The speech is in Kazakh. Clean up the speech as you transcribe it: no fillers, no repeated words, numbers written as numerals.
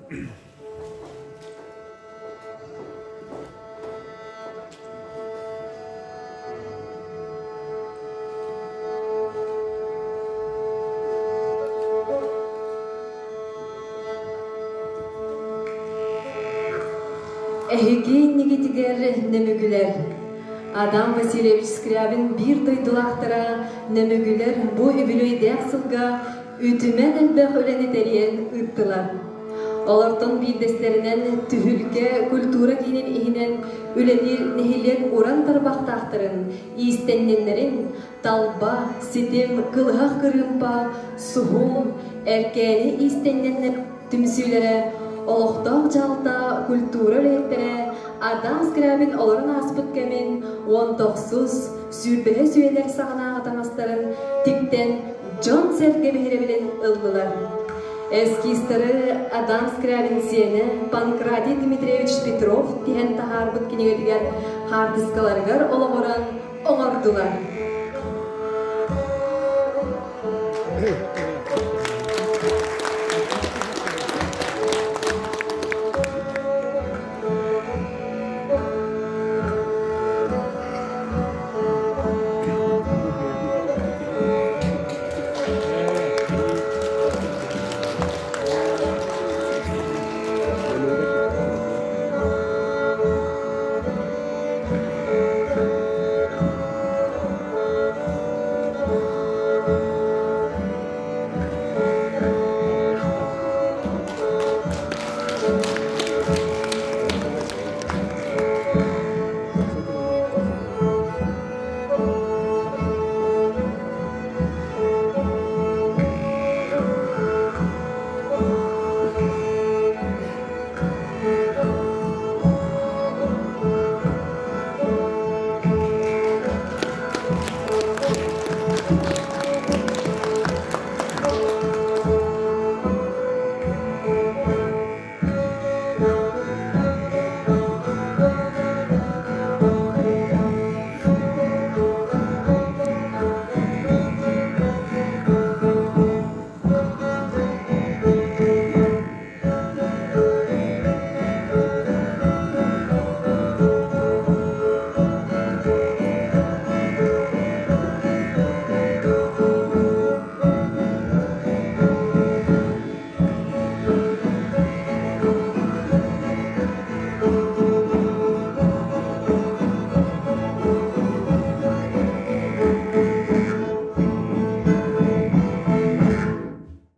Эһиги нигитигер немүгүлер. Адам Васильевич Скрябин bir дойдулактара немүгүлер бу үбүлөйдәк сылга үтүмен элбэх өлени терен ыттылар. Олортон билдестеринен түһүлге культура кинин ихинен үленир нехилен уран тарбактактырын, истенненнерин талба, ситим, кылгах кырымпа, сухум, эркени истенненнер түмсүлере олохтоq жалта культура лейтере Адам Скрябин олорун аспыт кемин онтоксуз сүрбеhe сүйелер сағанағы таңастарын типтен Джон Сертке бехеребелен ылдылар. Эски истары Адам Скрябин сені Панкратий Дмитриевич Петров тиген тахарбыт кенегедігер хардыскаларгар олоғоран оңардылар.